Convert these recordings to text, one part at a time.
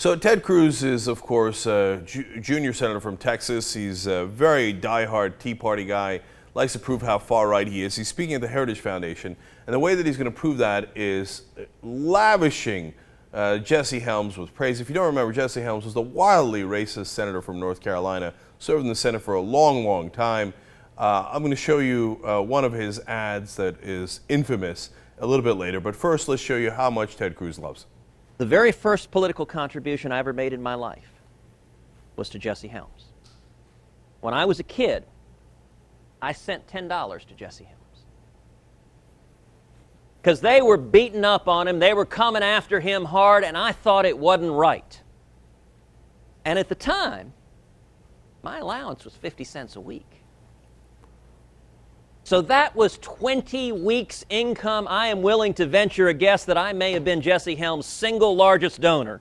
So Ted Cruz is, of course, a junior senator from Texas. He's a very diehard Tea Party guy, likes to prove how far right he is. He's speaking at the Heritage Foundation, and the way that he's going to prove that is lavishing Jesse Helms with praise. If you don't remember, Jesse Helms was the wildly racist senator from North Carolina, served in the Senate for a long, long time. I'm going to show you one of his ads that is infamous a little bit later, but first let's show you how much Ted Cruz loves him. The very first political contribution I ever made in my life was to Jesse Helms. When I was a kid, I sent $10 to Jesse Helms. Because they were beating up on him, they were coming after him hard, and I thought it wasn't right. And at the time, my allowance was 50 cents a week. So that was 20 weeks' income. I am willing to venture a guess that I may have been Jesse Helms' single largest donor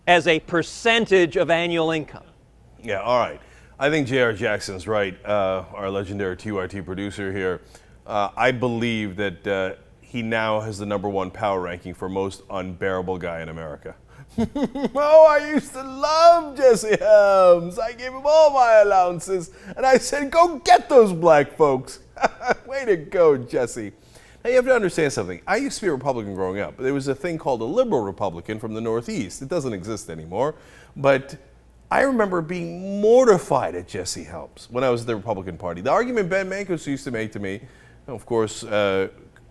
as a percentage of annual income. Yeah, all right. I think J.R. Jackson's right, our legendary TYT producer here. I believe that he now has the #1 power ranking for most unbearable guy in America. Oh, I used to love Jesse Helms. I gave him all my allowances, and I said, go get those black folks. Way to go, Jesse. Now, you have to understand something. I used to be a Republican growing up. There was a thing called a liberal Republican from the Northeast. It doesn't exist anymore. But I remember being mortified at Jesse Helms when I was in the Republican Party. The argument Ben Mancos used to make to me, of course,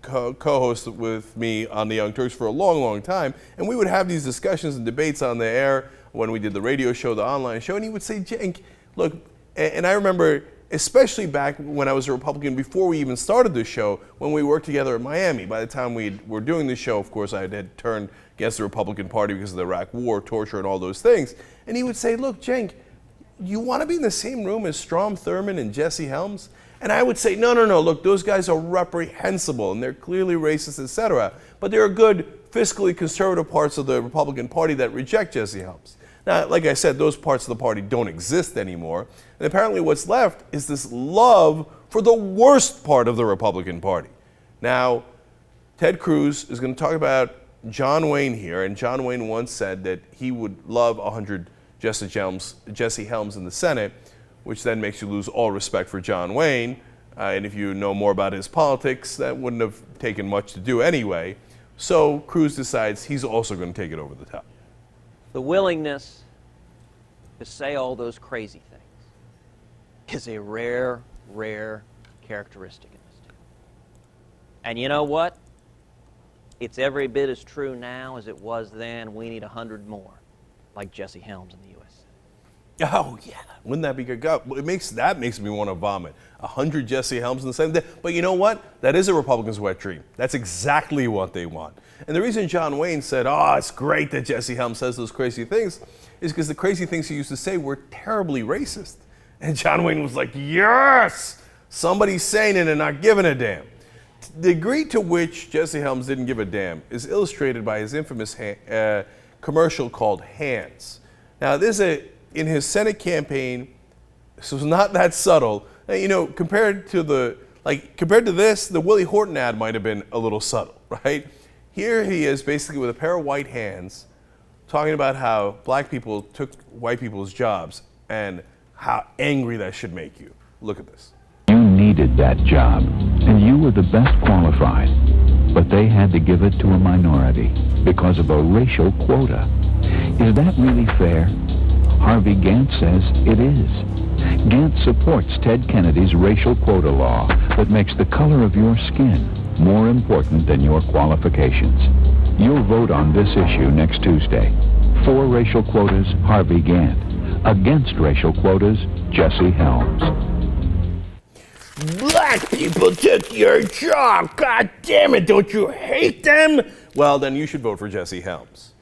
co-host with me on the Young Turks for a long, long time, and we would have these discussions and debates on the air when we did the radio show, the online show, and he would say, Cenk, look, and I remember, especially back when I was a Republican, before we even started this show, when we worked together in Miami. By the time we were doing this show, of course, I had turned against the Republican Party because of the Iraq War, torture, and all those things. And he would say, look, Cenk, you want to be in the same room as Strom Thurmond and Jesse Helms? And I would say, no, look, those guys are reprehensible, and they're clearly racist, etc. But there are good, fiscally conservative parts of the Republican Party that reject Jesse Helms. Now, like I said, those parts of the party don't exist anymore. And apparently what's left is this love for the worst part of the Republican Party. Now, Ted Cruz is going to talk about John Wayne here, and John Wayne once said that he would love 100 Jesse Helms in the Senate, which then makes you lose all respect for John Wayne. And if you know more about his politics, that wouldn't have taken much to do anyway. So Cruz decides he's also going to take it over the top. The willingness to say all those crazy things is a rare, rare characteristic in this team. And you know what? It's every bit as true now as it was then. We need 100 more, like Jesse Helms in the U.S. Oh, yeah. Wouldn't that be good? God, that makes me want to vomit. 100 Jesse Helms in the same day. But you know what? That is a Republican's wet dream. That's exactly what they want. And the reason John Wayne said, oh, it's great that Jesse Helms says those crazy things, is because the crazy things he used to say were terribly racist. And John Wayne was like, yes, somebody's saying it and not giving a damn. The degree to which Jesse Helms didn't give a damn is illustrated by his infamous commercial called Hands. Now, in his Senate campaign, this was not that subtle. You know, compared to this, the Willie Horton ad might have been a little subtle, right? Here he is basically with a pair of white hands talking about how black people took white people's jobs and how angry that should make you. Look at this. You needed that job, and you were the best qualified, but they had to give it to a minority because of a racial quota. Is that really fair? Harvey Gantt says it is. Gantt supports Ted Kennedy's racial quota law that makes the color of your skin more important than your qualifications. You'll vote on this issue next Tuesday. For racial quotas, Harvey Gantt. Against racial quotas, Jesse Helms. Black people took your job. God damn it, don't you hate them? Well, then you should vote for Jesse Helms.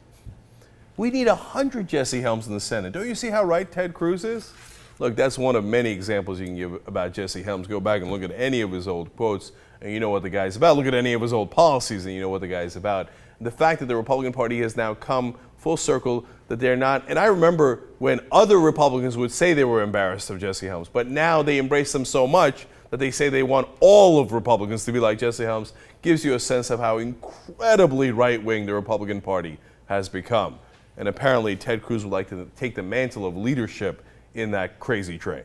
We need 100 Jesse Helms in the Senate. Don't you see how right Ted Cruz is? Look, that's one of many examples you can give about Jesse Helms. Go back and look at any of his old quotes, and you know what the guy's about. Look at any of his old policies, and you know what the guy's about. The fact that the Republican Party has now come full circle, that they're not, and I remember when other Republicans would say they were embarrassed of Jesse Helms, but now they embrace them so much that they say they want all of Republicans to be like Jesse Helms, gives you a sense of how incredibly right-wing the Republican Party has become. And apparently Ted Cruz would like to take the mantle of leadership in that crazy train.